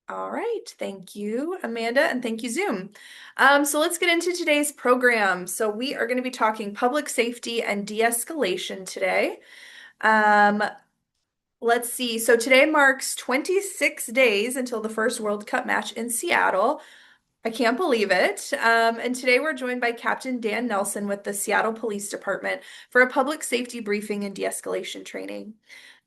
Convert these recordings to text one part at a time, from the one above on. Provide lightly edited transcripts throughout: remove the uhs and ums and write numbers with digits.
All right. Thank you, Amanda, and thank you, Zoom. So let's get into today's program. So we are going to be talking public safety and de-escalation today. Um, let's see. So today marks 26 days until the first World Cup match in Seattle. I can't believe it. And today we're joined by Captain Dan Nelson with the Seattle Police Department for a public safety briefing and de-escalation training.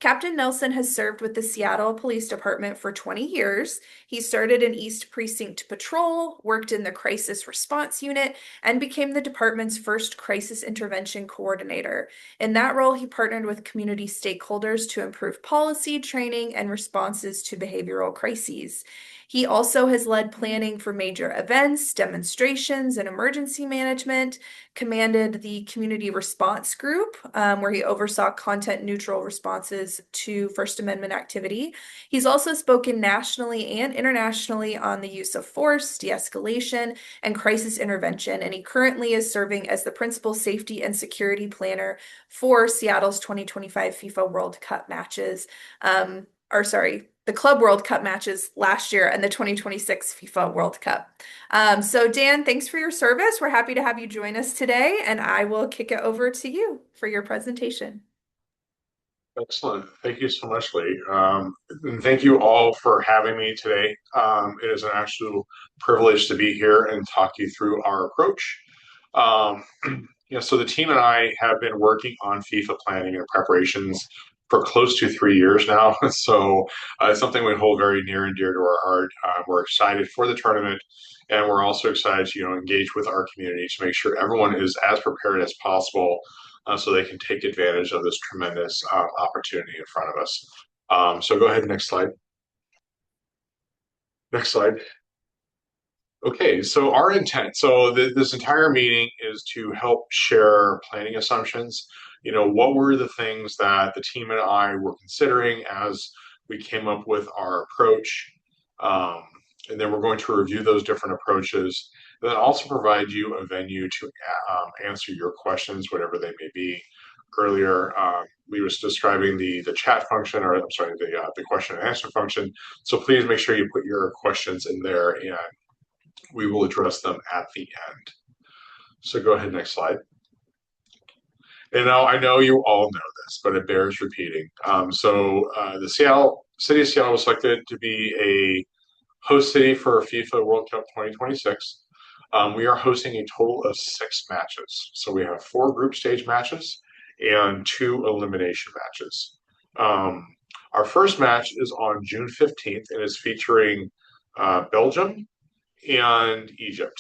Captain Nelson has served with the Seattle Police Department for 20 years. He started in East Precinct Patrol, worked in the Crisis Response Unit, and became the department's first crisis intervention coordinator. In that role, he partnered with community stakeholders to improve policy, training, and responses to behavioral crises. He also has led planning for major events, demonstrations, and emergency management, commanded the Community Response Group, where he oversaw content neutral responses to First Amendment activity. He's also spoken nationally and internationally on the use of force, de escalation, and crisis intervention, and he currently is serving as the principal safety and security planner for Seattle's 2025 FIFA World Cup matches. The Club World Cup matches last year and the 2026 FIFA World Cup. So, Dan, thanks for your service. We're happy to have you join us today, and I will kick it over to you for your presentation. Excellent. Thank you so much, Lee. And thank you all for having me today. It is an absolute privilege to be here and talk you through our approach. Um, so the team and I have been working on FIFA planning and preparations for close to 3 years now. So it's something we hold very near and dear to our heart. We're excited for the tournament, and we're also excited to engage with our community to make sure everyone is as prepared as possible so they can take advantage of this tremendous opportunity in front of us. So go ahead, next slide. Next slide. Okay, so our intent, so this entire meeting is to help share planning assumptions. What were the things that the team and I were considering as we came up with our approach? Um, and then we're going to review those different approaches, and then also provide you a venue to answer your questions, whatever they may be. Earlier, we was describing the chat function, or I'm sorry, the question and answer function. So please make sure you put your questions in there, and we will address them at the end. So go ahead, next slide. And now I know you all know this, but it bears repeating. The city of Seattle was selected to be a host city for FIFA World Cup 2026. We are hosting a total of 6 matches. So we have 4 group stage matches and 2 elimination matches. Um, our first match is on June 15th and is featuring Belgium and Egypt.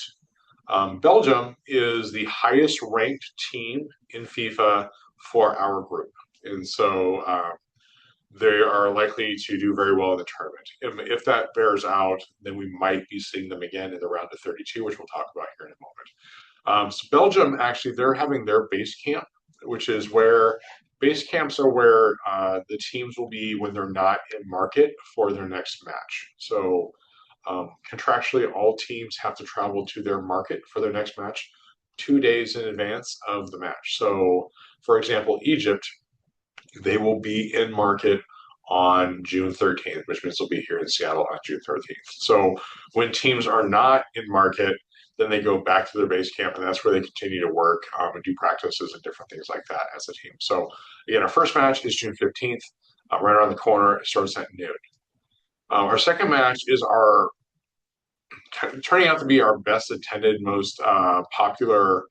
Belgium is the highest ranked team in FIFA for our group. And so they are likely to do very well in the tournament. If that bears out, then we might be seeing them again in the round of 32, which we'll talk about here in a moment. So Belgium, actually, they're having their base camp, which is where base camps are where the teams will be when they're not in market for their next match. So contractually, all teams have to travel to their market for their next match 2 days in advance of the match. So, for example, Egypt, they will be in market on June 13th, which means they'll be here in Seattle on June 13th. So, when teams are not in market, then they go back to their base camp, and that's where they continue to work and do practices and different things like that as a team. So, again, our first match is June 15th, right around the corner. It starts at noon. Our second match is turning out to be our best attended, most popular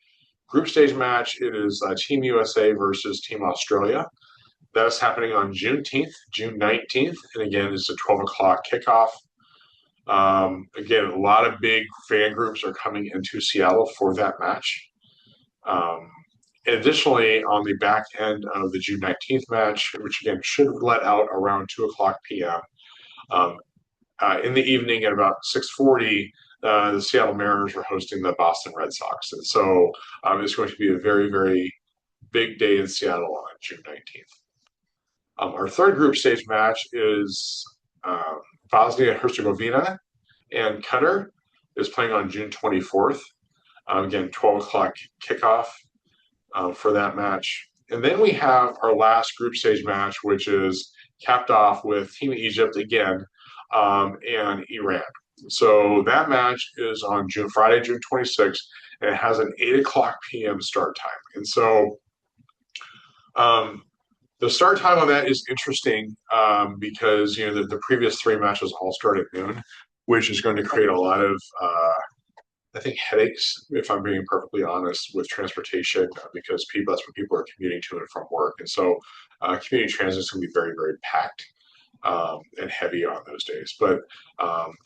group stage match. It is Team USA versus Team Australia. That is happening on June 19th, and again, it's a 12 o'clock kickoff. Again, a lot of big fan groups are coming into Seattle for that match. Um, Additionally, on the back end of the June 19th match, which again should let out around 2 o'clock p.m., um, in the evening at about 6:40, the Seattle Mariners are hosting the Boston Red Sox. And so it's going to be a very, very big day in Seattle on June 19th. Our third group stage match is Bosnia Herzegovina and Qatar is playing on June 24th. Again, 12 o'clock kickoff for that match. And then we have our last group stage match, which is capped off with Team Egypt again and Iran. So that match is on Friday, June 26th, and it has an 8 o'clock p.m. start time. And so um, the start time on that is interesting because the previous three matches all start at noon, which is going to create a lot of I think headaches, if I'm being perfectly honest, with transportation because that's when people are commuting to and from work, and so community transit is going to be very very packed and heavy on those days. But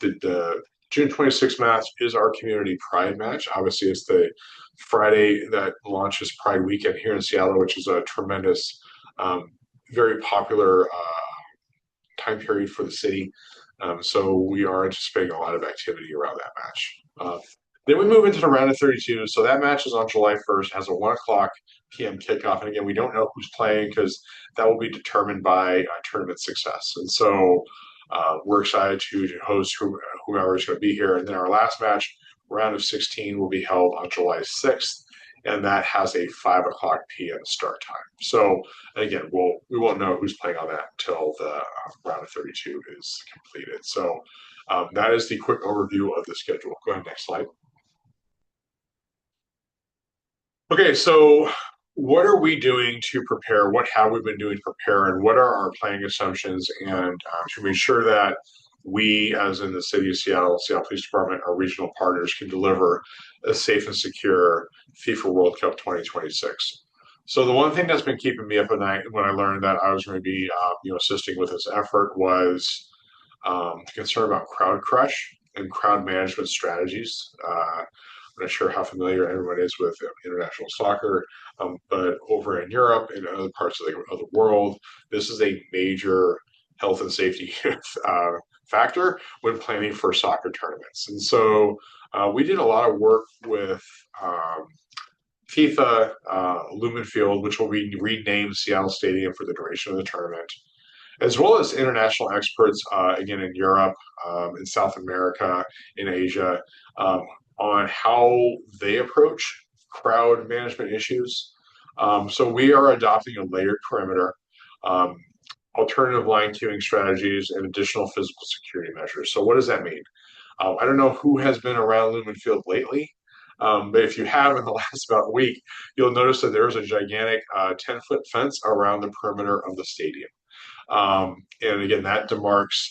the June 26th match is our community pride match. Obviously, it's the Friday that launches Pride Weekend here in Seattle, which is a tremendous, um, very popular time period for the city. So we are anticipating a lot of activity around that match. Then we move into the round of 32. So that match is on July 1st, has a 1 o'clock p.m. kickoff. And again, we don't know who's playing because that will be determined by tournament success. And so we're excited to host whoever is going to be here. And then our last match, round of 16, will be held on July 6th. And that has a 5 o'clock p.m. start time. So again, we won't know who's playing on that until the round of 32 is completed. So that is the quick overview of the schedule. Go ahead, next slide. Okay, so what are we doing to prepare? What have we been doing to prepare, and what are our planning assumptions? And to make sure that we, as in the city of Seattle, Seattle Police Department, our regional partners, can deliver a safe and secure FIFA World Cup 2026. So the one thing that's been keeping me up at night when I learned that I was going to be, assisting with this effort was the concern about crowd crush and crowd management strategies. I'm not sure how familiar everyone is with international soccer, but over in Europe and other parts of the world, this is a major health and safety factor when planning for soccer tournaments. And so we did a lot of work with FIFA, Lumen Field, which will be renamed Seattle Stadium for the duration of the tournament, as well as international experts, again, in Europe, in South America, in Asia, um, on how they approach crowd management issues. So we are adopting a layered perimeter, um, alternative line queuing strategies, and additional physical security measures. So what does that mean? I don't know who has been around Lumen Field lately, but if you have in the last about week, you'll notice that there's a gigantic 10-foot fence around the perimeter of the stadium. And again, that demarks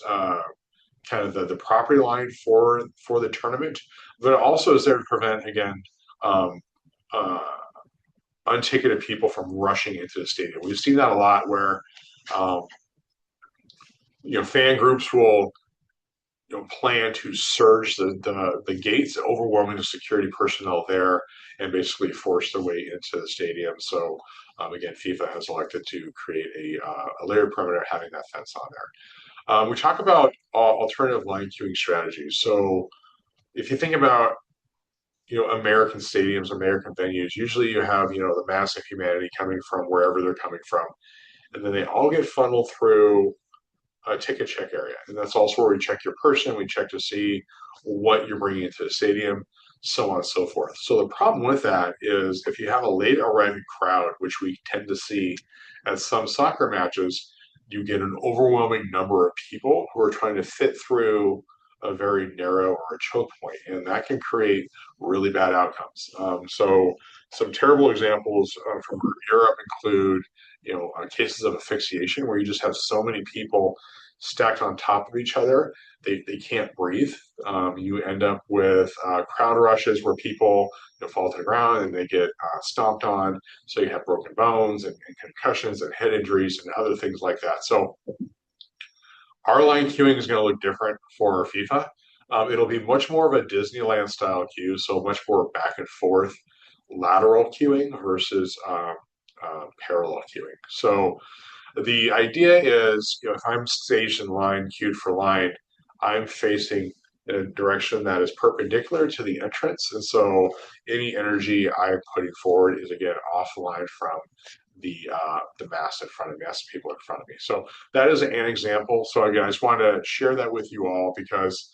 kind of the property line for the tournament, but it also is there to prevent again um, uh, unticketed people from rushing into the stadium. We've seen that a lot where um, fan groups will plan to surge the gates, overwhelming the security personnel there, and basically force their way into the stadium. So again, FIFA has elected to create a layered perimeter, having that fence on there. We talk about alternative line queuing strategies. So if you think about American stadiums, American venues, usually you have the mass of humanity coming from wherever they're coming from, and then they all get funneled through a ticket check area, and that's also where we check your person. We check to see what you're bringing into the stadium, so on and so forth. So the problem with that is if you have a late arriving crowd, which we tend to see at some soccer matches, you get an overwhelming number of people who are trying to fit through a very narrow or a choke point, and that can create really bad outcomes. So some terrible examples from Europe include cases of asphyxiation where you just have so many people stacked on top of each other, they can't breathe. You end up with crowd rushes where people fall to the ground and they get stomped on. So you have broken bones and concussions and head injuries and other things like that. So our line queuing is going to look different for FIFA. It'll be much more of a Disneyland style queue, so much more back and forth lateral queuing versus parallel queuing. So the idea is, if I'm staged in line, queued for line, I'm facing in a direction that is perpendicular to the entrance. And so any energy I'm putting forward is again offline from the mass in front of me, mass of people in front of me. So that is an example. So again, I just wanted to share that with you all because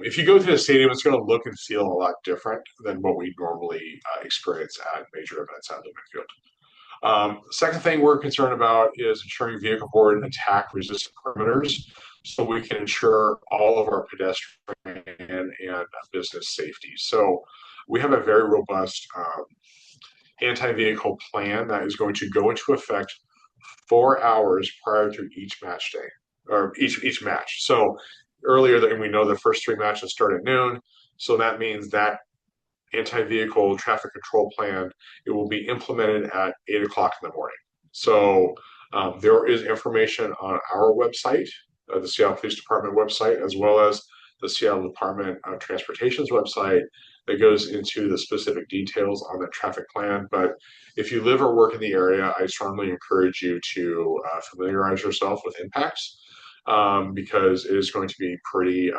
if you go to the stadium, it's going to look and feel a lot different than what we normally experience at major events at Lumen Field. Second thing we're concerned about is ensuring vehicle board and attack resistant perimeters. so we can ensure all of our pedestrian and business safety. So we have a very robust anti-vehicle plan that is going to go into effect 4 hours prior to each match day or each match. So earlier that we know the first three matches start at noon. So that means that anti-vehicle traffic control plan, it will be implemented at 8 o'clock in the morning. So there is information on our website, the Seattle Police Department website, as well as the Seattle Department of Transportation's website that goes into the specific details on that traffic plan. But if you live or work in the area, I strongly encourage you to familiarize yourself with impacts because it is going to be pretty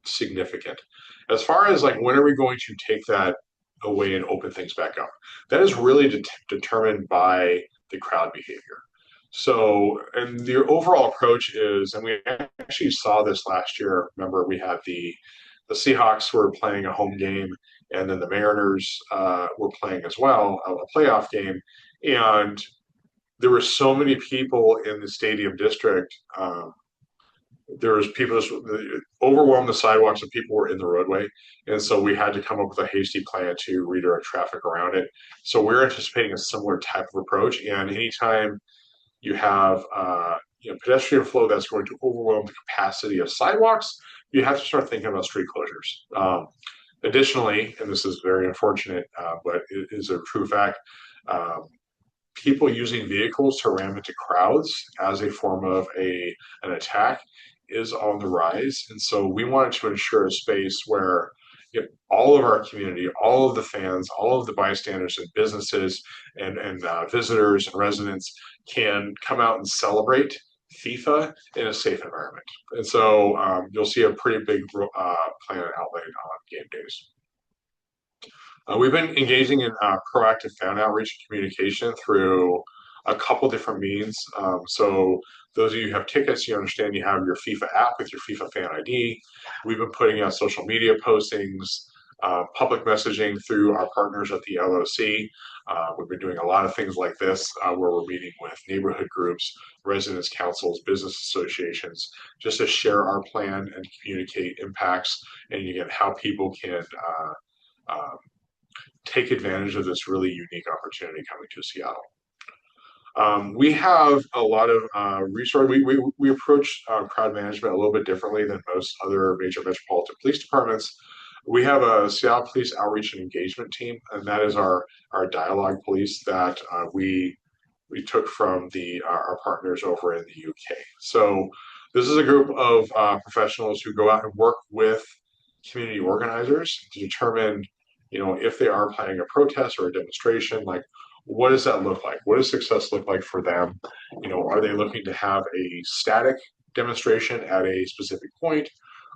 significant. As far as like when are we going to take that away and open things back up, that is really determined by the crowd behavior. So, and the overall approach is, and we actually saw this last year. Remember, we had the Seahawks were playing a home game, and then the Mariners were playing as well, a playoff game, and there were so many people in the stadium district. There was people just overwhelmed the sidewalks and people were in the roadway, and so we had to come up with a hasty plan to redirect traffic around it. So we're anticipating a similar type of approach, and anytime you have pedestrian flow that's going to overwhelm the capacity of sidewalks, you have to start thinking about street closures. Additionally, and this is very unfortunate, but it is a true fact, um, people using vehicles to ram into crowds as a form of an attack is on the rise. And so we wanted to ensure a space where all of our community, all of the fans, all of the bystanders and businesses and visitors and residents can come out and celebrate FIFA in a safe environment. And so you'll see a pretty big plan outlaid on game days. We've been engaging in proactive fan outreach and communication through a couple different means. So those of you who have tickets, you understand you have your FIFA app with your FIFA fan ID. We've been putting out social media postings, public messaging through our partners at the LOC. We've been doing a lot of things like this where we're meeting with neighborhood groups, residents councils, business associations, just to share our plan and communicate impacts and again how people can take advantage of this really unique opportunity coming to Seattle. We have a lot of resource. We approach crowd management a little bit differently than most other major metropolitan police departments. We have a Seattle Police Outreach and Engagement Team, and that is our dialogue police that we took from our partners over in the UK. So this is a group of professionals who go out and work with community organizers to determine, if they are planning a protest or a demonstration, like what does that look like? What does success look like for them? Are they looking to have a static demonstration at a specific point?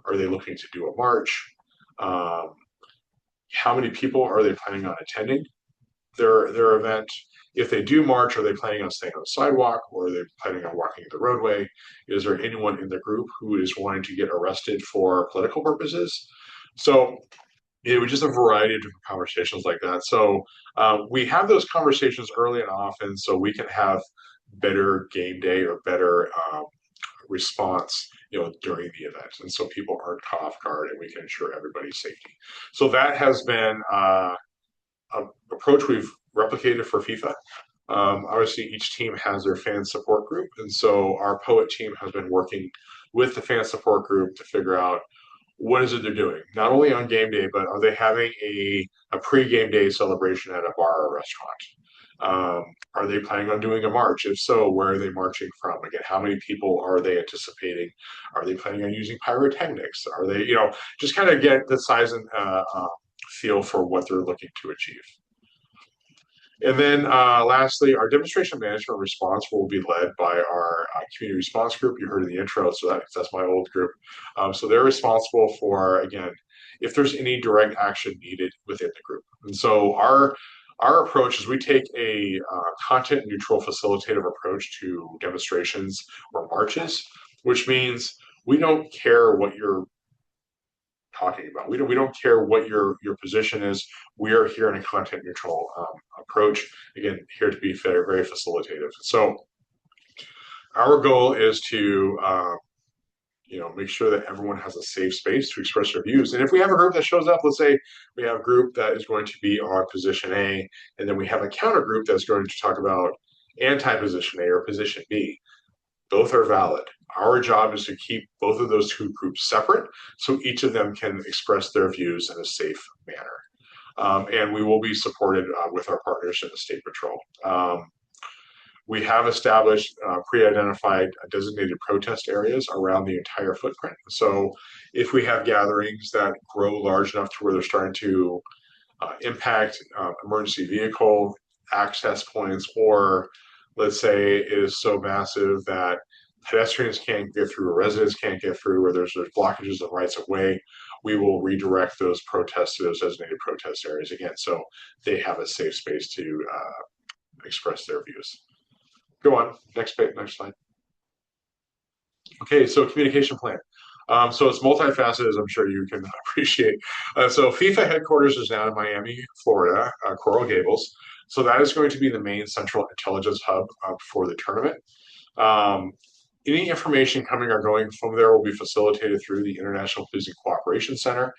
Are they looking to do a march? Um, how many people are they planning on attending their event? If they do march, are they planning on staying on the sidewalk or are they planning on walking the roadway? Is there anyone in the group who is wanting to get arrested for political purposes? So it was just a variety of different conversations like that. So we have those conversations early and often so we can have better game day or better response during the event and so people aren't caught off guard and we can ensure everybody's safety. So that has been an approach we've replicated for FIFA. Obviously, each team has their fan support group, and so our poet team has been working with the fan support group to figure out what is it they're doing, not only on game day, but are they having a pre-game day celebration at a bar or restaurant? Are they planning on doing a march? If so, where are they marching from? Again, how many people are they anticipating? Are they planning on using pyrotechnics? Are they, just kind of get the size and feel for what they're looking to achieve. And then lastly, our demonstration management response will be led by our community response group. You heard in the intro, so that's my old group. So they're responsible for, again, if there's any direct action needed within the group. And so our approach is we take a content neutral facilitative approach to demonstrations or marches, which means we don't care what you're talking about. We don't care what your position is. We are here in a content neutral approach. Again, here to be very, very facilitative. So our goal is to make sure that everyone has a safe space to express their views. And if we have a group that shows up, let's say we have a group that is going to be on position A, and then we have a counter group that's going to talk about anti-position A or position B. Both are valid. Our job is to keep both of those two groups separate so each of them can express their views in a safe manner. And we will be supported with our partners in the State Patrol. We have established pre-identified designated protest areas around the entire footprint. So if we have gatherings that grow large enough to where they're starting to impact emergency vehicle access points, or let's say it is so massive that pedestrians can't get through or residents can't get through, or there's blockages of rights of way, we will redirect those protests to those designated protest areas again, so they have a safe space to express their views. Go on, next page, next slide. Okay, so communication plan. So it's multifaceted, as I'm sure you can appreciate. So FIFA headquarters is now in Miami, Florida, Coral Gables. So that is going to be the main central intelligence hub for the tournament. Um, any information coming or going from there will be facilitated through the International Policing Cooperation Center,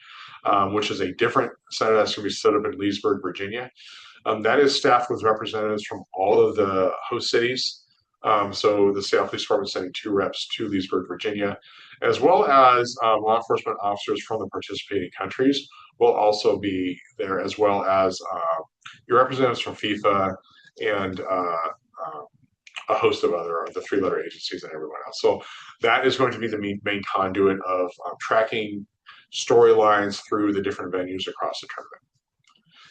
which is a different center that's going to be set up in Leesburg, Virginia. That is staffed with representatives from all of the host cities. So the Seattle Police Department is sending 2 reps to Leesburg, Virginia, as well as law enforcement officers from the participating countries will also be there, as well as your representatives from FIFA and a host of other the 3-letter agencies and everyone else. So that is going to be the main conduit of tracking storylines through the different venues across the tournament.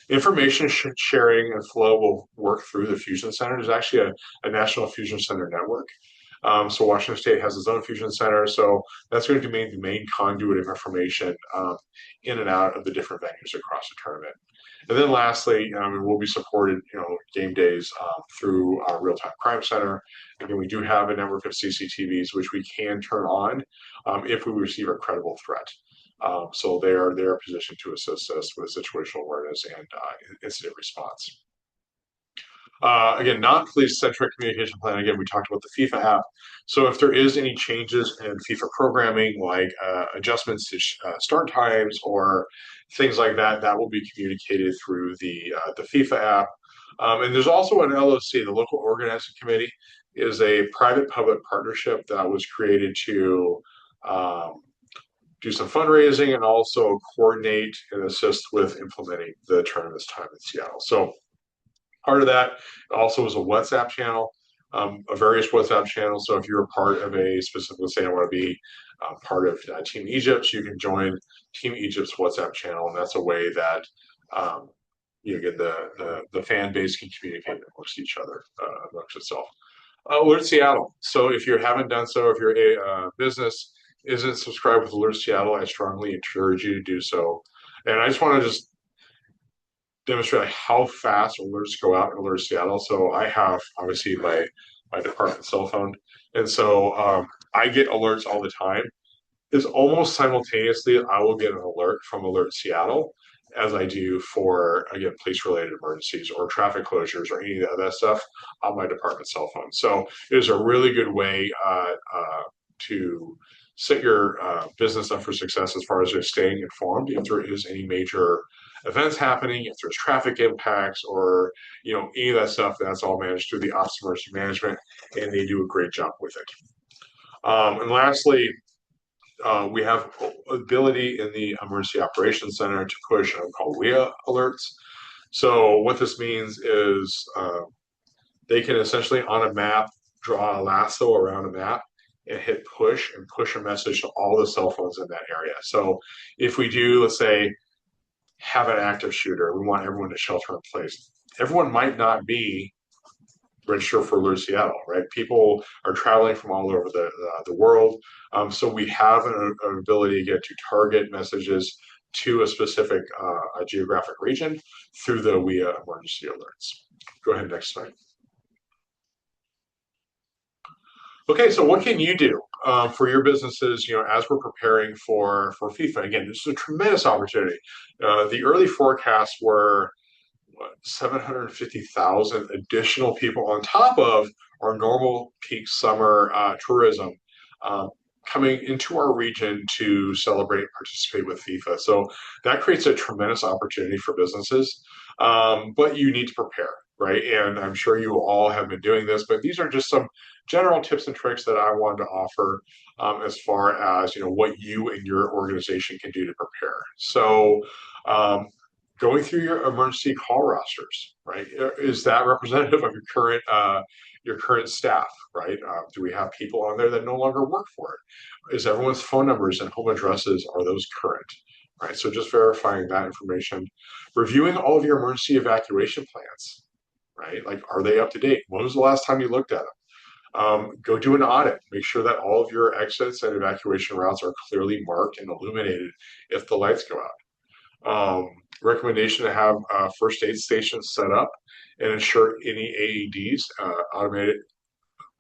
Information sharing and flow will work through the Fusion Center. There's actually a national Fusion Center network. So Washington State has its own Fusion Center. So that's going to be the main conduit of information in and out of the different venues across the tournament. And then lastly, we'll be supported, game days through our real-time crime center. Again, we do have a network of CCTVs which we can turn on if we receive a credible threat. So they are positioned to assist us with situational awareness and incident response. Again, not police-centric communication plan. Again, we talked about the FIFA app. So if there is any changes in FIFA programming, like adjustments to start times or things like that, that will be communicated through the FIFA app. And there's also an LOC, the Local Organizing Committee, is a private-public partnership that was created to do some fundraising and also coordinate and assist with implementing the tournament's time in Seattle. So part of that also is a WhatsApp channel, a various WhatsApp channels. So if you're a part of a specific, let's say I want to be part of Team Egypt, you can join Team Egypt's WhatsApp channel, and that's a way that you get the fan base can communicate amongst each other, amongst itself. Alert Seattle. So if you haven't done so, if you're a business isn't subscribed with Alert Seattle, I strongly encourage you to do so. And I just want to demonstrate how fast alerts go out in Alert Seattle. So I have obviously my department cell phone, and so I get alerts all the time. It's almost simultaneously I will get an alert from Alert Seattle as I do for, again, police related emergencies or traffic closures or any of that stuff on my department cell phone. So it is a really good way to set your business up for success as far as just staying informed if there is any major events happening, if there's traffic impacts or any of that stuff. That's all managed through the Office of Emergency Management, and they do a great job with it. And lastly, we have ability in the Emergency Operations Center to push called WIA alerts. So what this means is they can essentially on a map draw a lasso around a map and hit push and push a message to all the cell phones in that area. So if we do, let's say, have an active shooter, we want everyone to shelter in place. Everyone might not be register for Alert Seattle, right? People are traveling from all over the world. So we have an ability to get to target messages to a specific geographic region through the WIA emergency alerts. Go ahead, next slide. Okay, so what can you do for your businesses, as we're preparing for FIFA? Again, this is a tremendous opportunity. The early forecasts were 750,000 additional people on top of our normal peak summer tourism coming into our region to celebrate and participate with FIFA. So that creates a tremendous opportunity for businesses, but you need to prepare, right? And I'm sure you all have been doing this, but these are just some general tips and tricks that I wanted to offer as far as what you and your organization can do to prepare. So. Um, Going through your emergency call rosters, right? Is that representative of your current staff, right? Do we have people on there that no longer work for it? Is everyone's phone numbers and home addresses, are those current? Right. So just verifying that information, reviewing all of your emergency evacuation plans, right? Like, are they up to date? When was the last time you looked at them? Go do an audit. Make sure that all of your exits and evacuation routes are clearly marked and illuminated if the lights go out. Recommendation to have first aid stations set up and ensure any AEDs, automated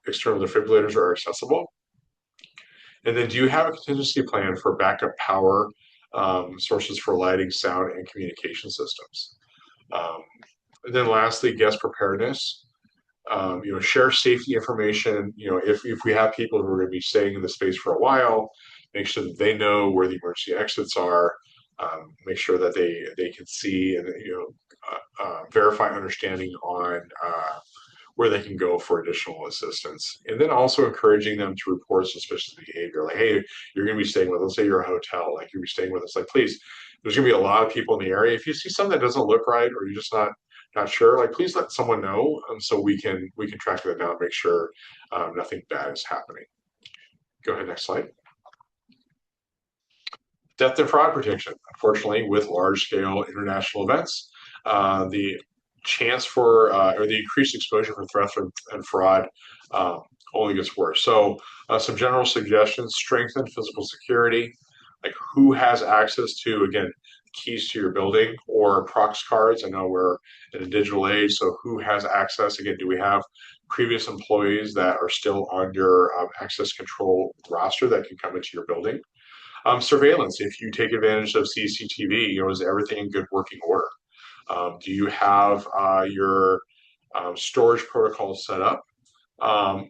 external defibrillators, are accessible. And then, do you have a contingency plan for backup power sources for lighting, sound, and communication systems? Um, and then, lastly, guest preparedness. Share safety information. If we have people who are going to be staying in the space for a while, make sure that they know where the emergency exits are. Make sure that they can see and verify understanding on where they can go for additional assistance. And then also encouraging them to report suspicious behavior. Like, hey, you're going to be staying with, let's say you're a hotel, like you're staying with us. Like, please, there's going to be a lot of people in the area. If you see something that doesn't look right, or you're just not sure, like, please let someone know, so we can track that down, make sure nothing bad is happening. Go ahead, next slide. Theft and fraud protection. Unfortunately, with large scale international events, the chance for or the increased exposure for theft and fraud only gets worse. So, some general suggestions: strengthen physical security, like who has access to, again, keys to your building or prox cards. I know we're in a digital age, so who has access? Again, do we have previous employees that are still on your access control roster that can come into your building? Surveillance. If you take advantage of CCTV, is everything in good working order? Do you have your storage protocols set up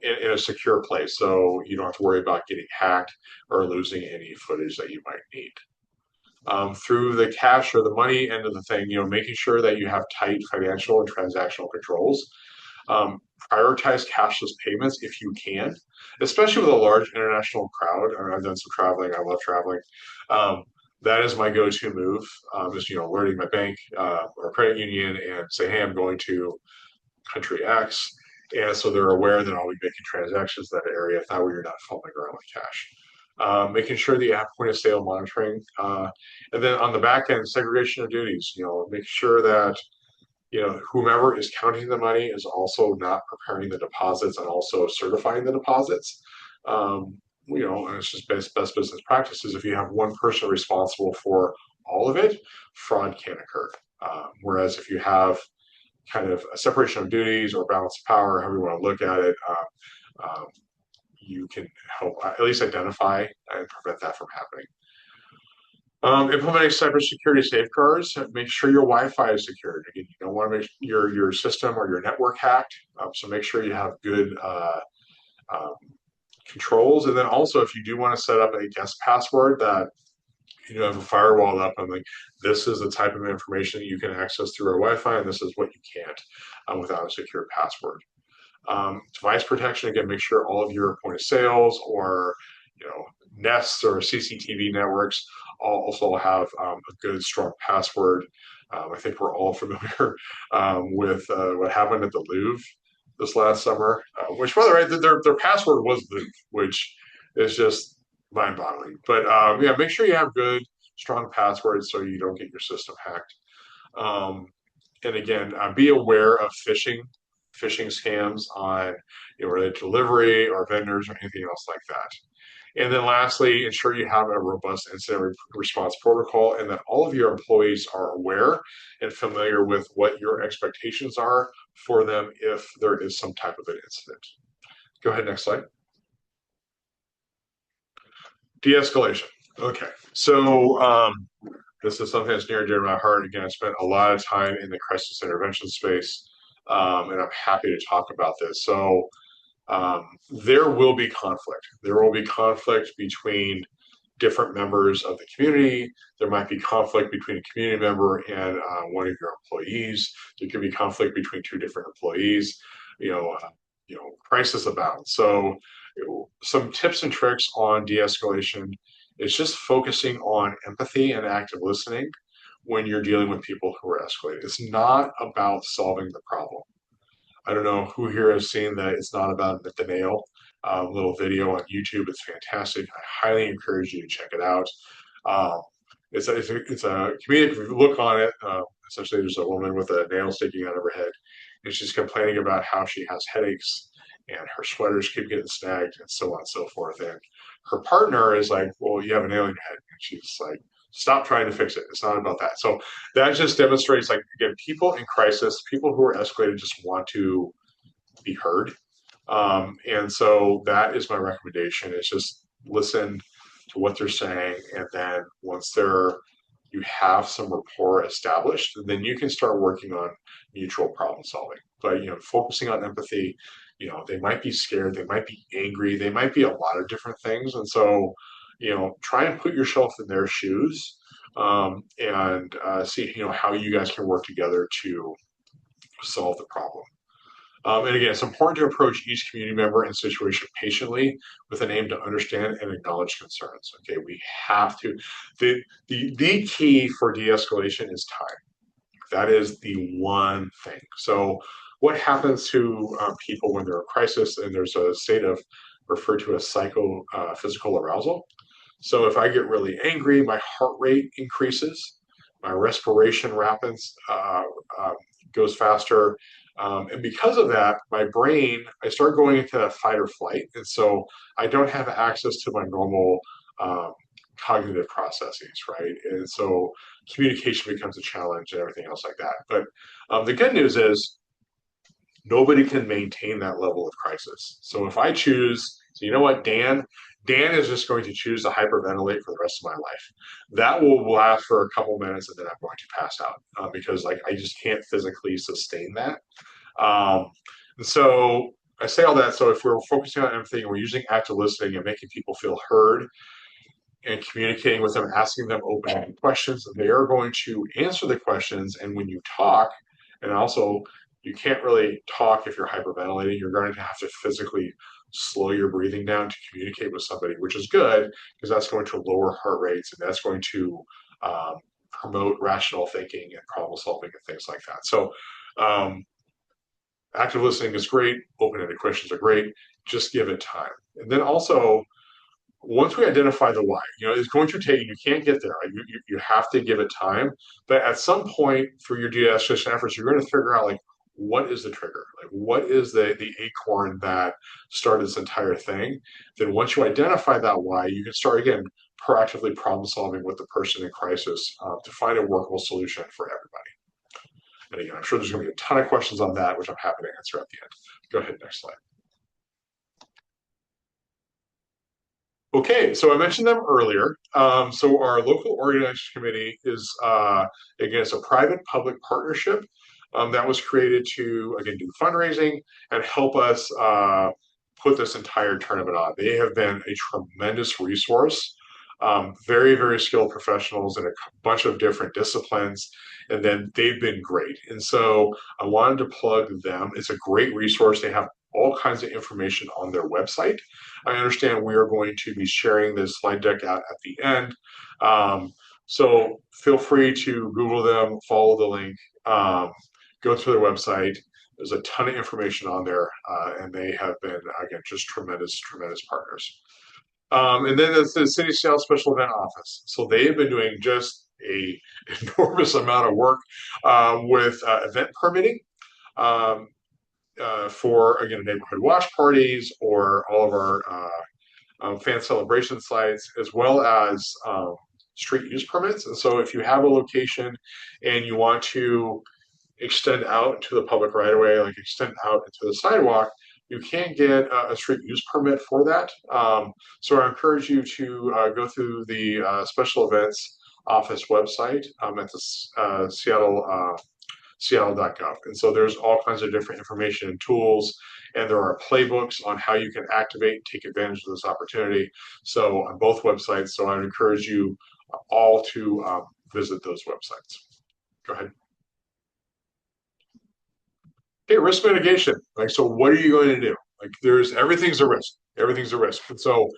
in a secure place, so you don't have to worry about getting hacked or losing any footage that you might need? Through the cash or the money end of the thing, making sure that you have tight financial and transactional controls. Um, Prioritize cashless payments if you can, especially with a large international crowd. I've done some traveling. I love traveling. Um, that is my go-to move. Is alerting my bank or credit union and say, hey, I'm going to country X, and so they're aware that I'll be making transactions in that area. That way, you're not fumbling around with cash. Making sure that you have point of sale monitoring, and then on the back end, segregation of duties. Make sure that whomever is counting the money is also not preparing the deposits and also certifying the deposits. And it's just best business practices. If you have one person responsible for all of it, fraud can't occur. Whereas if you have kind of a separation of duties or balance of power, however you want to look at it, you can help at least identify and prevent that from happening. Implementing cybersecurity safeguards. Make sure your Wi-Fi is secured. Again, you don't want to make your system or your network hacked. So make sure you have good um, controls. And then also, if you do want to set up a guest password that have a firewall up, and like, this is the type of information that you can access through our Wi-Fi, and this is what you can't without a secure password. Device protection. Again, make sure all of your point of sales or Nests or CCTV networks also have a good, strong password. I think we're all familiar with what happened at the Louvre this last summer, which, by the way, their password was Louvre, which is just mind-boggling. But yeah, make sure you have good, strong passwords so you don't get your system hacked. Um, and again, be aware of phishing scams on related to delivery or vendors or anything else like that. And then lastly, ensure you have a robust incident response protocol and that all of your employees are aware and familiar with what your expectations are for them if there is some type of an incident. Go ahead, next slide. De-escalation. Okay, so this is something that's near and dear to my heart. Again, I spent a lot of time in the crisis intervention space, and I'm happy to talk about this. So there will be conflict. There will be conflict between different members of the community. There might be conflict between a community member and one of your employees. There could be conflict between two different employees. You know, crisis abounds. So, some tips and tricks on de-escalation is just focusing on empathy and active listening when you're dealing with people who are escalating. It's not about solving the problem. I don't know who here has seen that It's Not About the Nail little video on YouTube. It's fantastic. I highly encourage you to check it out. Um, it's a comedic. If you look on it, essentially there's a woman with a nail sticking out of her head, and she's complaining about how she has headaches and her sweaters keep getting snagged and so on and so forth. And her partner is like, "Well, you have a nail in your head," and she's like, "Stop trying to fix it. It's not about that." So that just demonstrates, like, again, people in crisis, people who are escalated, just want to be heard. And so that is my recommendation, is just listen to what they're saying. And then once you have some rapport established, then you can start working on mutual problem solving. But, focusing on empathy, they might be scared, they might be angry, they might be a lot of different things. And so, try and put yourself in their shoes, and see, how you guys can work together to solve the problem. And again, it's important to approach each community member and situation patiently with an aim to understand and acknowledge concerns. Okay, we have to. The key for de-escalation is time. That is the one thing. So, what happens to people when they're in crisis and there's a state of referred to as physical arousal? So, if I get really angry, my heart rate increases, my respiration rapids, goes faster. And because of that, my brain, I start going into fight or flight. And so I don't have access to my normal um, cognitive processes, right? And so communication becomes a challenge and everything else like that. But the good news is nobody can maintain that level of crisis. So if I choose, so you know what, Dan is just going to choose to hyperventilate for the rest of my life. That will last for a couple minutes, and then I'm going to pass out because, like, I just can't physically sustain that. Um, and so I say all that. So if we're focusing on empathy and we're using active listening and making people feel heard and communicating with them, asking them open questions, they are going to answer the questions. And when you talk, and also you can't really talk if you're hyperventilating, you're going to have to physically slow your breathing down to communicate with somebody, which is good because that's going to lower heart rates and that's going to um, promote rational thinking and problem solving and things like that. So, active listening is great. Open-ended questions are great. Just give it time. And then also, once we identify the why, it's going to take, you can't get there. Right? You have to give it time. But at some point through your de-escalation efforts, you're going to figure out, like, what is the trigger? Like, what is the acorn that started this entire thing? Then once you identify that why, you can start again proactively problem solving with the person in crisis to find a workable solution for everybody. And again, I'm sure there's going to be a ton of questions on that, which I'm happy to answer at the end. Go ahead, next slide. Okay, so I mentioned them earlier. So our local organizing committee is, again, it's a private-public partnership that was created to, again, do fundraising and help us put this entire tournament on. They have been a tremendous resource, very, very skilled professionals in a bunch of different disciplines, and then they've been great. And so I wanted to plug them. It's a great resource. They have all kinds of information on their website. I understand we are going to be sharing this slide deck out at the end. So feel free to Google them, follow the link, go to their website. There's a ton of information on there, and they have been, again, just tremendous, tremendous partners. And then there's the City Sales Special Event Office. So they have been doing just a enormous amount of work with event permitting. Um, for, again, neighborhood watch parties or all of our fan celebration sites, as well as street use permits. And so if you have a location and you want to extend out into the public right of way, like extend out into the sidewalk, you can't get a street use permit for that. So I encourage you to go through the special events office website at the Seattle.gov. And so there's all kinds of different information and tools and there are playbooks on how you can activate and take advantage of this opportunity. So on both websites, so I would encourage you all to visit those websites. Go ahead. Okay, risk mitigation. Like, so what are you going to do? Like, there's everything's a risk. Everything's a risk. And so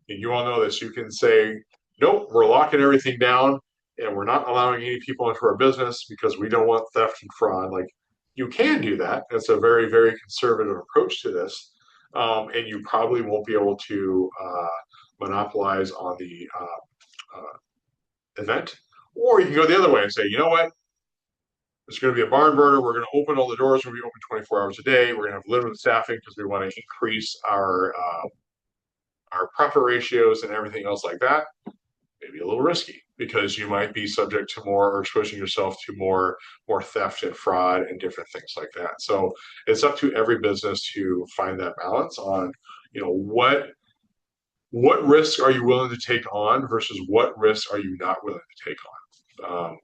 you all know this. You can say, nope, we're locking everything down and we're not allowing any people into our business because we don't want theft and fraud. Like, you can do that. It's a very, very conservative approach to this. And you probably won't be able to monopolize on the event. Or you can go the other way and say, you know what? It's going to be a barn burner. We're going to open all the doors. We're going to be open 24 hours a day. We're going to have limited staffing because we want to increase our profit ratios and everything else like that. Maybe a little risky because you might be subject to more or exposing yourself to more theft and fraud and different things like that. So it's up to every business to find that balance on, what risks are you willing to take on versus what risks are you not willing to take on.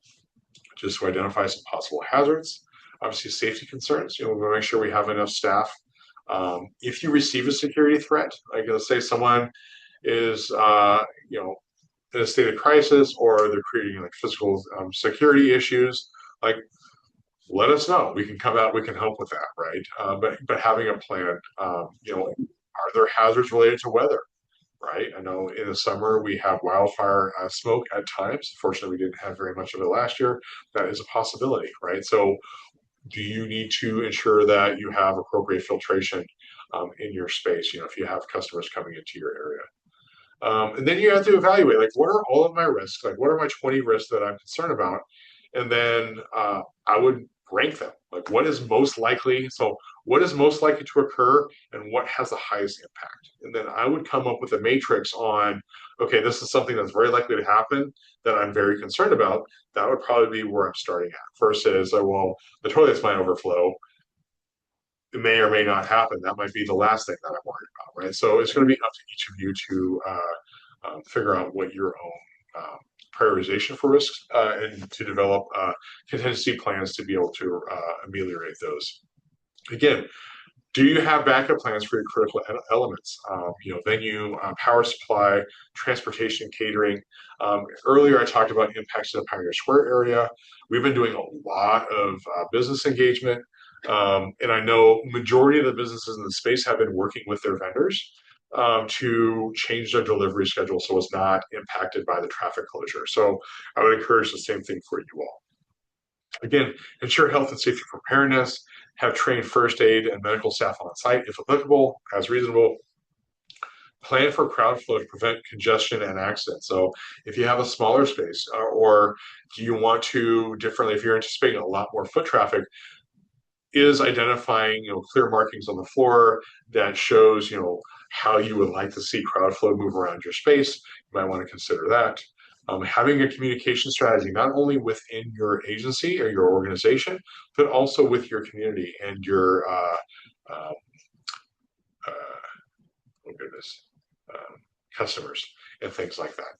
Just to identify some possible hazards. Obviously, safety concerns. We want to make sure we have enough staff. If you receive a security threat, like let's say someone is, in a state of crisis or they're creating like physical security issues, like let us know. We can come out. We can help with that, right? But having a plan. Are there hazards related to weather? Right. I know in the summer we have wildfire smoke at times. Fortunately, we didn't have very much of it last year. That is a possibility, right? So, do you need to ensure that you have appropriate filtration in your space? If you have customers coming into your area. And then you have to evaluate, like, what are all of my risks? Like, what are my 20 risks that I'm concerned about? And then I would rank them. Like, what is most likely? So, what is most likely to occur and what has the highest impact? And then I would come up with a matrix on, okay, this is something that's very likely to happen that I'm very concerned about. That would probably be where I'm starting at. First is, well, the toilets might overflow. It may or may not happen. That might be the last thing that I'm worried about, right? So it's going to be up to each of you to figure out what your own prioritization for risks and to develop contingency plans to be able to ameliorate those. Again, do you have backup plans for your critical elements? Venue, power supply, transportation, catering. Earlier, I talked about impacts in the Pioneer Square area. We've been doing a lot of business engagement, and I know majority of the businesses in the space have been working with their vendors to change their delivery schedule so it's not impacted by the traffic closure. So I would encourage the same thing for you all. Again, ensure health and safety preparedness, have trained first aid and medical staff on site if applicable, as reasonable. Plan for crowd flow to prevent congestion and accidents. So if you have a smaller space or do you want to differently, if you're anticipating a lot more foot traffic, is identifying clear markings on the floor that shows how you would like to see crowd flow move around your space. You might want to consider that. Having a communication strategy not only within your agency or your organization, but also with your community and your uh, oh goodness, customers and things like that.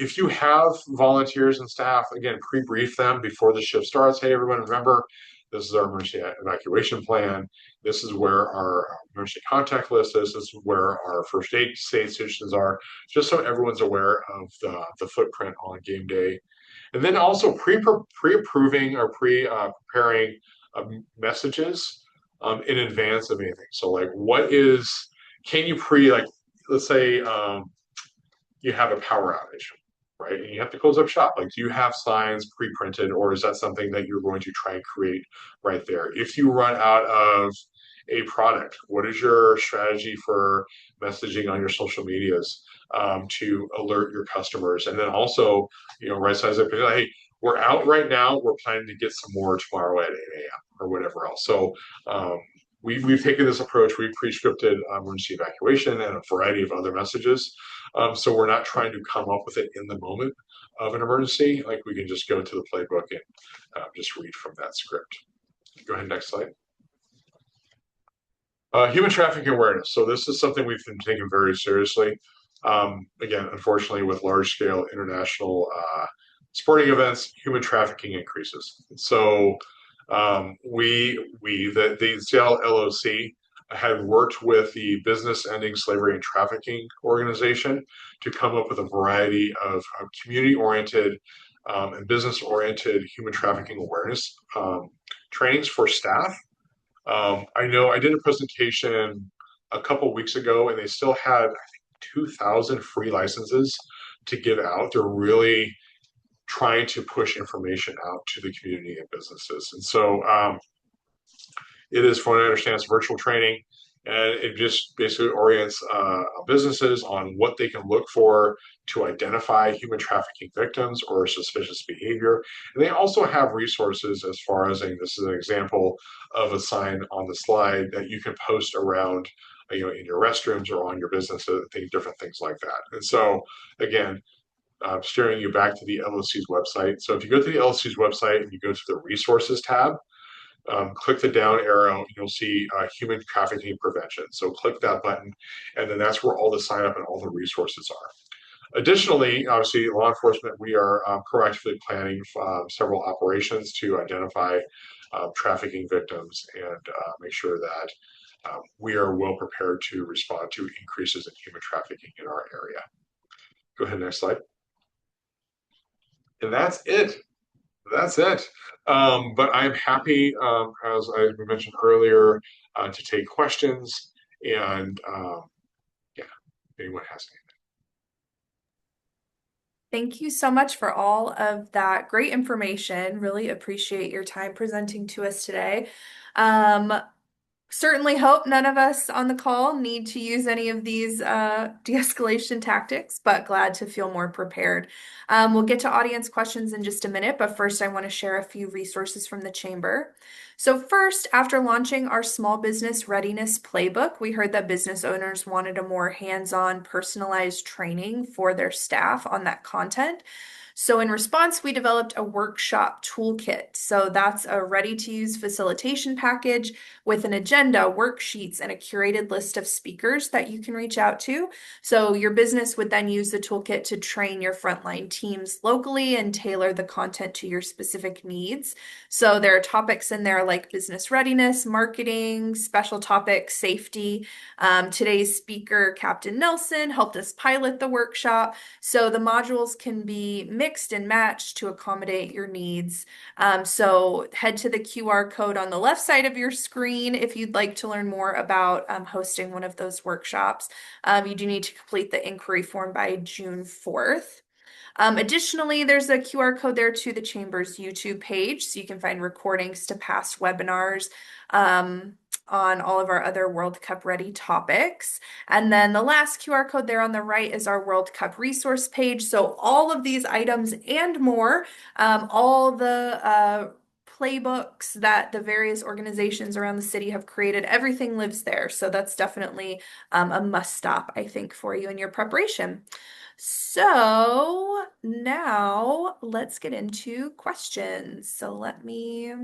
If you have volunteers and staff, again, pre-brief them before the shift starts. Hey, everyone, remember, this is our emergency evacuation plan. This is where our emergency contact list is. This is where our first aid stations are, just so everyone's aware of the footprint on game day. And then also pre-approving or preparing messages in advance of anything. So, like, can you like, let's say, you have a power outage, right? And you have to close up shop. Like, do you have signs pre-printed, or is that something that you're going to try and create right there? If you run out of a product, what is your strategy for messaging on your social medias to alert your customers? And then also, right size up. Hey, we're out right now. We're planning to get some more tomorrow at 8 a.m. or whatever else. So we've taken this approach. We've pre-scripted emergency evacuation and a variety of other messages. So we're not trying to come up with it in the moment of an emergency. Like, we can just go to the playbook and just read from that script. Go ahead, next slide. Human trafficking awareness. So this is something we've been taking very seriously. Again, unfortunately, with large-scale international sporting events, human trafficking increases. So the Seattle LOC had worked with the Business Ending Slavery and Trafficking organization to come up with a variety of community oriented and business oriented human trafficking awareness trainings for staff. I know I did a presentation a couple weeks ago, and they still had, I think, 2,000 free licenses to give out. They're really trying to push information out to the community and businesses. And so it is, from what I understand, it's virtual training, and it just basically orients businesses on what they can look for to identify human trafficking victims or suspicious behavior. And they also have resources as far as, and this is an example of a sign on the slide that you can post around, in your restrooms or on your business, different things like that. And so, again, steering you back to the LOC's website. So if you go to the LOC's website and you go to the resources tab, click the down arrow, you'll see human trafficking prevention. So click that button, and then that's where all the sign up and all the resources are. Additionally, obviously, law enforcement, we are proactively planning several operations to identify trafficking victims and make sure that we are well prepared to respond to increases in human trafficking in our area. Go ahead, next slide. And that's it. That's it. But I'm happy, as I mentioned earlier, to take questions. And yeah, if anyone has anything. Thank you so much for all of that great information. Really appreciate your time presenting to us today. Um, Certainly hope none of us on the call need to use any of these de-escalation tactics, but glad to feel more prepared. We'll get to audience questions in just a minute, but first I want to share a few resources from the Chamber. So first, after launching our small business readiness playbook, we heard that business owners wanted a more hands-on, personalized training for their staff on that content. So in response, we developed a workshop toolkit. So that's a ready-to-use facilitation package with an agenda, worksheets, and a curated list of speakers that you can reach out to. So your business would then use the toolkit to train your frontline teams locally and tailor the content to your specific needs. So there are topics in there like business readiness, marketing, special topics, safety. Today's speaker, Captain Nelson, helped us pilot the workshop. So the modules can be mixed and matched to accommodate your needs. So head to the QR code on the left side of your screen if you'd like to learn more about hosting one of those workshops. You do need to complete the inquiry form by June 4th. Additionally, there's a QR code there to the Chamber's YouTube page, so you can find recordings to past webinars on all of our other World Cup ready topics. And then the last QR code there on the right is our World Cup resource page. So all of these items and more, all the playbooks that the various organizations around the city have created, everything lives there. So that's definitely a must stop, I think, for you in your preparation. So now let's get into questions. So let me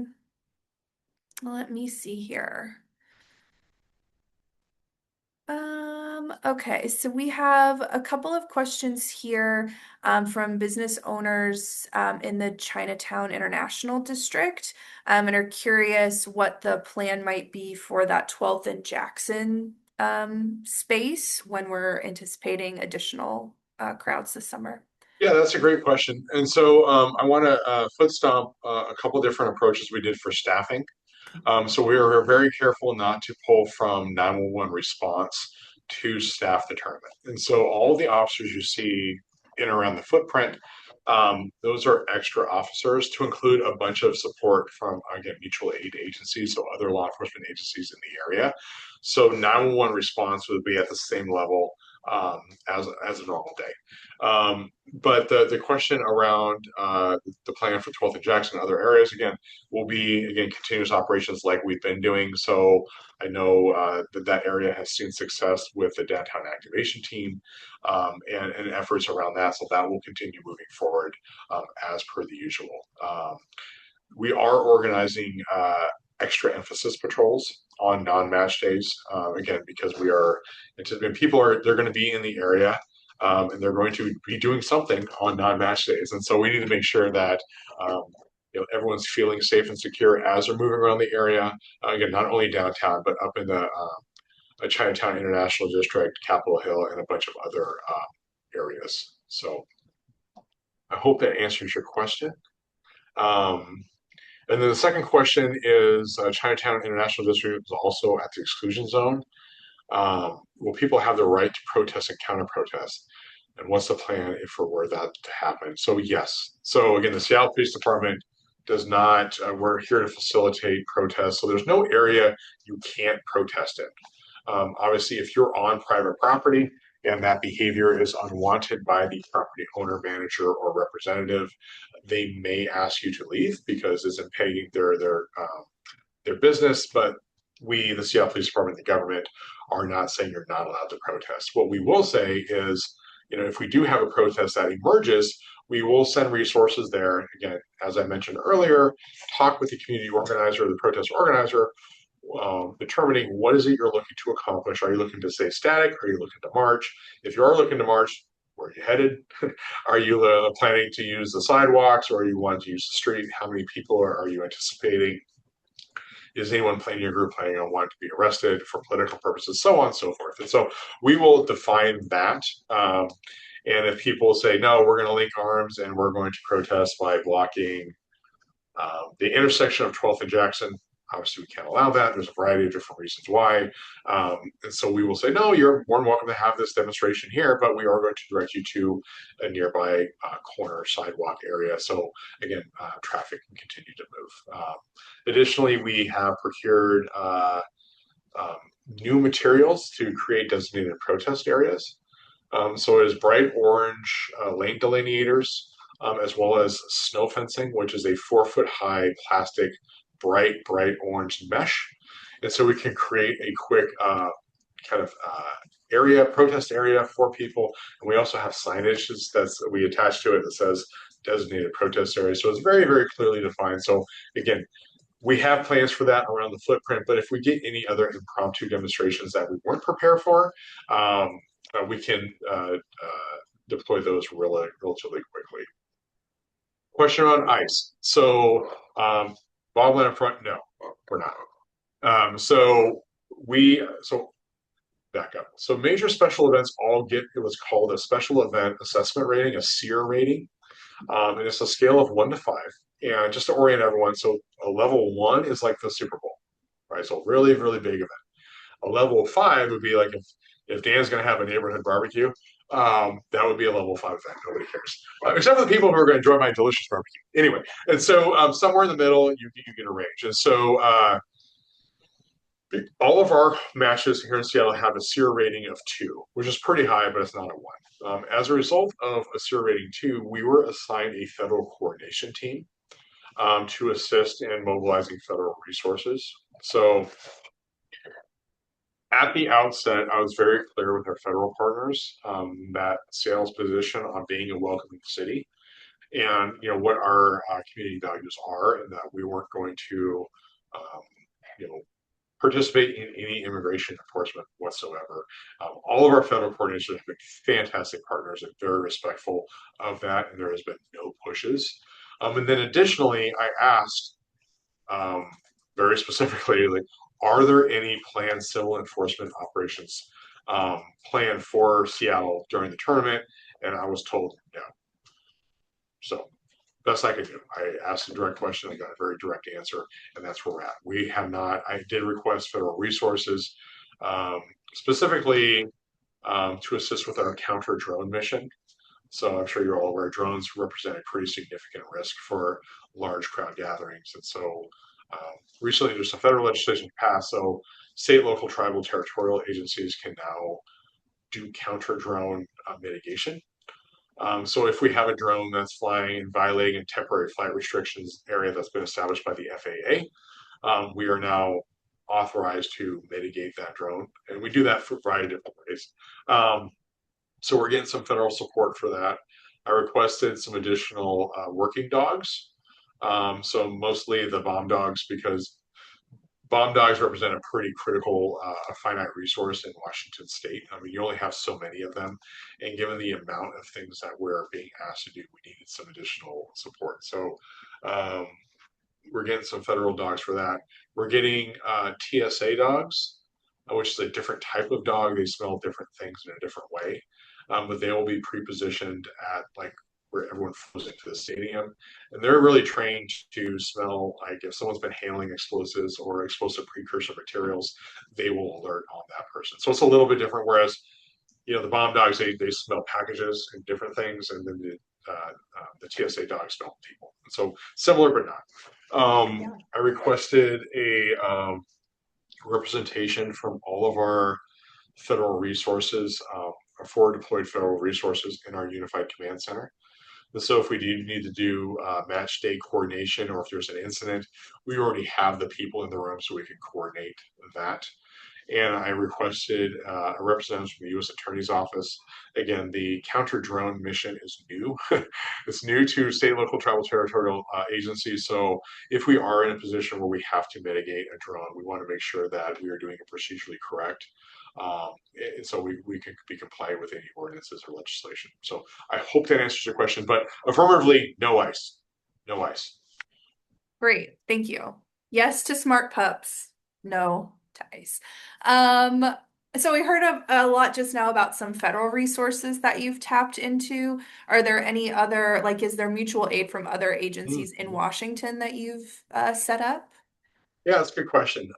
see here. Okay, so we have a couple of questions here from business owners in the Chinatown International District and are curious what the plan might be for that 12th and Jackson space when we're anticipating additional crowds this summer. Yeah, that's a great question. And so I want to foot stomp a couple different approaches we did for staffing. So we were very careful not to pull from 911 response to staff the tournament. And so all of the officers you see in and around the footprint, those are extra officers to include a bunch of support from, again, mutual aid agencies, so other law enforcement agencies in the area. So 911 response would be at the same level as a normal day. But the question around the plan for 12th and Jackson and other areas, again, will be, again, continuous operations like we've been doing. So I know that area has seen success with the downtown activation team and efforts around that. So that will continue moving forward as per the usual. We are organizing extra emphasis patrols on non-match days. Again, because we are anticipating they're going to be in the area and they're going to be doing something on non-match days, and so we need to make sure that um, everyone's feeling safe and secure as they're moving around the area. Again, not only downtown but up in the Chinatown International District, Capitol Hill, and a bunch of other areas. So I hope that answers your question. Um, and then the second question is Chinatown International District is also at the exclusion zone. Will people have the right to protest and counter protest? And what's the plan if or were that to happen? So yes. So again, the Seattle Police Department does not. We're here to facilitate protests. So there's no area you can't protest in. Obviously, if you're on private property and that behavior is unwanted by the property owner, manager, or representative, they may ask you to leave because it's impeding their business. But we, the Seattle Police Department, the government, are not saying you're not allowed to protest. What we will say is, if we do have a protest that emerges, we will send resources there. Again, as I mentioned earlier, talk with the community organizer, the protest organizer, determining what is it you're looking to accomplish. Are you looking to stay static? Are you looking to march? If you are looking to march, where are you headed? Are you planning to use the sidewalks, or are you wanting to use the street? How many people are you anticipating? Is anyone in your group planning on wanting to be arrested for political purposes, so on and so forth. And so we will define that. And if people say, no, we're going to link arms and we're going to protest by blocking the intersection of 12th and Jackson, obviously we can't allow that. There's a variety of different reasons why. And so we will say, no, you're more than welcome to have this demonstration here, but we are going to direct you to a nearby corner sidewalk area. So again, traffic can continue to move. Additionally, we have procured um, new materials to create designated protest areas. So it is bright orange lane delineators, as well as snow fencing, which is a 4 foot high plastic, bright orange mesh. And so we can create a quick kind of protest area for people. And we also have signage that's we attach to it that says designated protest area. So it's very, very clearly defined. So again, we have plans for that around the footprint, but if we get any other impromptu demonstrations that we weren't prepared for, we can deploy those relatively quickly. Question on ice. So, bobblehead up front, no, we're not. So back up. So major special events all get what's called a special event assessment rating, a SEER rating. And it's a scale of 1 to 5. And just to orient everyone, so a level 1 is like the Super Bowl, right? So really, really big event. A level 5 would be like if Dan's going to have a neighborhood barbecue, that would be a level 5 event. Nobody cares, except for the people who are going to enjoy my delicious barbecue. Anyway, and so somewhere in the middle, you get a range. And so all of our matches here in Seattle have a SEER rating of 2, which is pretty high, but it's not a 1. As a result of a SEER rating 2, we were assigned a federal coordination team to assist in mobilizing federal resources. So at the outset, I was very clear with our federal partners that Seattle's position on being a welcoming city and what our community values are, and that we weren't going to um, you know participate in any immigration enforcement whatsoever. All of our federal coordinators have been fantastic partners and very respectful of that, and there has been no pushes. And then additionally, I asked um, very specifically, like, are there any planned civil enforcement operations planned for Seattle during the tournament? And I was told no. So best I could do. I asked a direct question. I got a very direct answer, and that's where we're at. We have not. I did request federal resources, um, specifically to assist with our counter drone mission. So I'm sure you're all aware drones represent a pretty significant risk for large crowd gatherings, and so recently there's some federal legislation passed. So state, local, tribal, territorial agencies can now do counter drone mitigation. So if we have a drone that's flying and violating a temporary flight restrictions area that's been established by the FAA, we are now authorized to mitigate that drone, and we do that for a variety of different ways. So we're getting some federal support for that. I requested some additional working dogs. So mostly the bomb dogs, because bomb dogs represent a pretty critical, finite resource in Washington state. I mean, you only have so many of them. And given the amount of things that we're being asked to do, we needed some additional support. So um, we're getting some federal dogs for that. We're getting TSA dogs. which is a different type of dog. They smell different things in a different way, but they will be pre-positioned at like where everyone flows into the stadium, and they're really trained to smell like if someone's been handling explosives or explosive precursor materials, they will alert on that person. So it's a little bit different. Whereas the bomb dogs they smell packages and different things, and then the TSA dogs smell people. So similar but not. Yeah. I requested a representation from all of our federal resources, our forward deployed federal resources in our unified command center. And so if we do need to do match day coordination or if there's an incident, we already have the people in the room so we can coordinate that. And I requested a representative from the U.S. Attorney's Office. Again, the counter drone mission is new. It's new to state, local, tribal, territorial agencies. So if we are in a position where we have to mitigate a drone, we want to make sure that we are doing it procedurally correct. And so we can be compliant with any ordinances or legislation. So I hope that answers your question. But affirmatively, no ice. No ice. Great. Thank you. Yes to smart pups. No to ice. Um, so we heard a lot just now about some federal resources that you've tapped into. Are there any other, like, is there mutual aid from other agencies in Mm-hmm. Washington that you've set up? Yeah, that's a good question.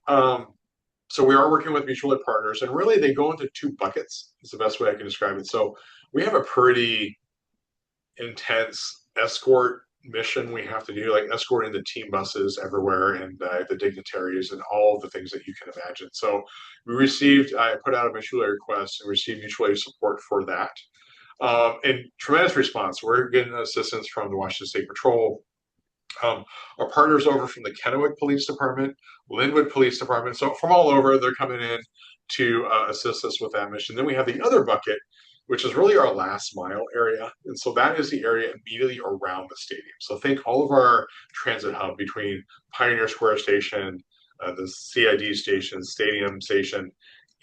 So we are working with mutual aid partners, and really they go into two buckets. Is the best way I can describe it. So we have a pretty intense escort mission we have to do, like escorting the team buses everywhere and the dignitaries and all the things that you can imagine. So I put out a mutual aid request and received mutual aid support for that. And tremendous response. We're getting assistance from the Washington State Patrol, um, our partners over from the Kennewick Police Department, Linwood Police Department. So from all over, they're coming in to assist us with that mission. Then we have the other bucket, which is really our last mile area. And so that is the area immediately around the stadium. So think all of our transit hub between Pioneer Square Station, the CID station, Stadium Station,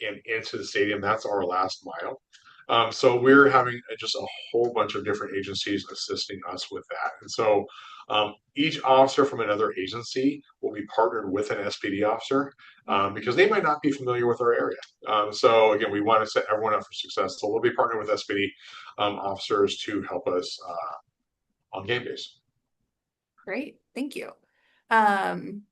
and into the stadium. That's our last mile. So we're having just a whole bunch of different agencies assisting us with that. And so each officer from another agency will be partnered with an SPD officer because they might not be familiar with our area. So again, we want to set everyone up for success. So we'll be partnered with SPD officers to help us on game days. Great. Thank you. Um,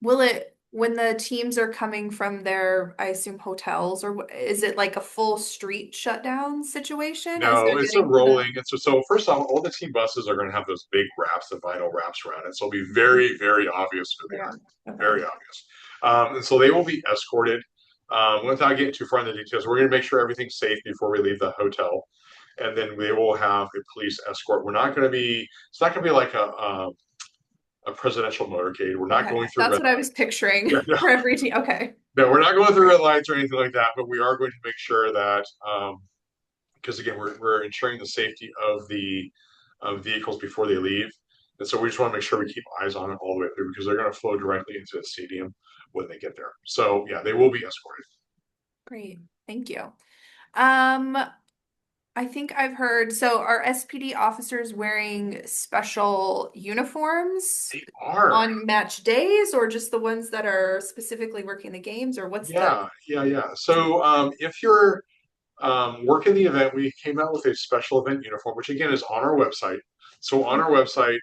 Will it, when the teams are coming from their, I assume, hotels, or is it like a full street shutdown situation as No, they're it's a getting to the? rolling. So first off, all the team buses are going to have those big wraps, the vinyl wraps around it. So it'll be very, very obvious who they Yeah. are. Okay. Very obvious. And so they will be escorted. Without getting too far into the details, we're going to make sure everything's safe before we leave the hotel, and then they will have a police escort. We're not going to be. It's not going to be like a presidential motorcade. We're not Okay. going through That's red what I was picturing lights. No, for every team. Okay. no, we're not going through red lights or anything like that. But we are going to make sure that because again, we're ensuring the safety of the vehicles before they leave. And so we just want to make sure we keep eyes on it all the way through because they're going to flow directly into the stadium when they get there. So yeah, they will be escorted. Great. Thank you. Um, I think I've heard, so are SPD officers wearing special uniforms They are. on match days or just the ones that are specifically working the games or what's the Yeah. So if you're working the event, we came out with a special event uniform, which again is on our website. So on our website,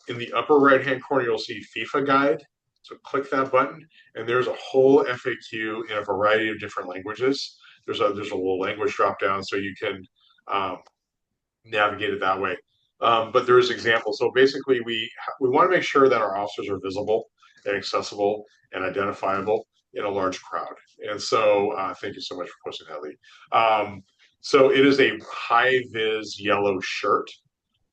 in the upper right hand corner, you'll see FIFA guide. So click that button, and there's a whole FAQ in a variety of different languages. There's a little language drop down, so you can um, navigate it that way. But there's examples. So basically, we want to make sure that our officers are visible and accessible and identifiable in a large crowd. And so, thank you so much for posting that, Lee. So it is a high vis yellow shirt.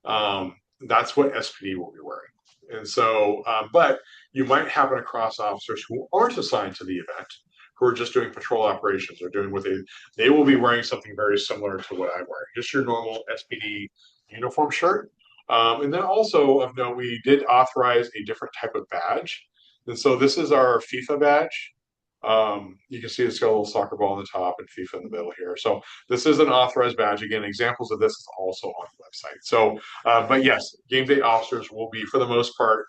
That's what SPD will be wearing. And so, but you might happen across officers who aren't assigned to the event, who are just doing patrol operations or doing what they will be wearing something very similar to what I'm wearing, just your normal SPD uniform shirt. And then also of note, we did authorize a different type of badge. And so this is our FIFA badge. You can see it's got a little soccer ball on the top and FIFA in the middle here. So this is an authorized badge. Again, examples of this is also on the website. So, but yes, game day officers will be, for the most part,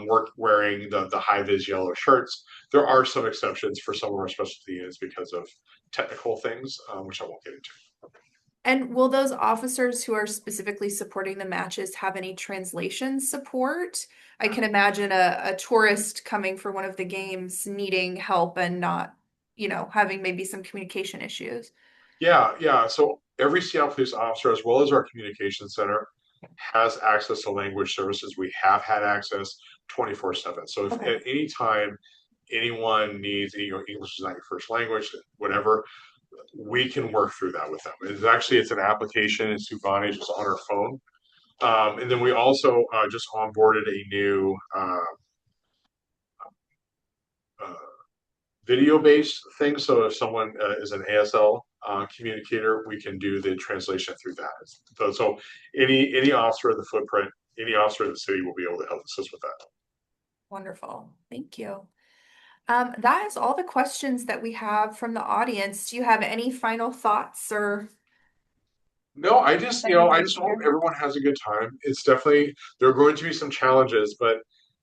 work wearing the high vis yellow shirts. There are some exceptions for some of our specialty units because of technical things, which I won't get into. And will those officers who are specifically supporting the matches have any translation support? I can imagine a tourist coming for one of the games needing help and not, having maybe some communication issues. Yeah, yeah. So every Seattle police officer, as well as our communication center, has access to language services. We have had access 24/7. So if Okay. at any time anyone needs, English is not your first language, whatever, we can work through that with them. It's an application. It's Subvani, just on our phone. And then we also just onboarded a new uh, video-based thing. So if someone is an ASL communicator, we can do the translation through that. So any officer of the footprint, any officer of the city will be able to help assist with that. Wonderful. Thank you. That is all the questions that we have from the audience. Do you have any final thoughts or No, that you'd I like just to hope share? everyone has a good time. It's definitely there are going to be some challenges, but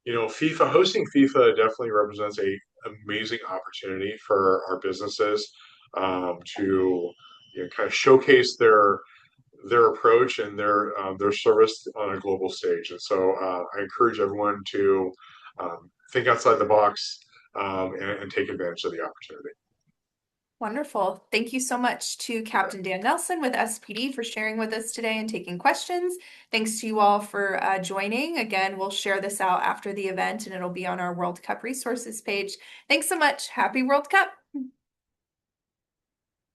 FIFA hosting FIFA definitely represents a amazing opportunity for our businesses to kind of showcase their approach and their service on a global stage. And so I encourage everyone to think outside the box and take advantage of the opportunity. Wonderful. Thank you so much to Captain Dan Nelson with SPD for sharing with us today and taking questions. Thanks to you all for joining. Again, we'll share this out after the event and it'll be on our World Cup resources page. Thanks so much. Happy World Cup.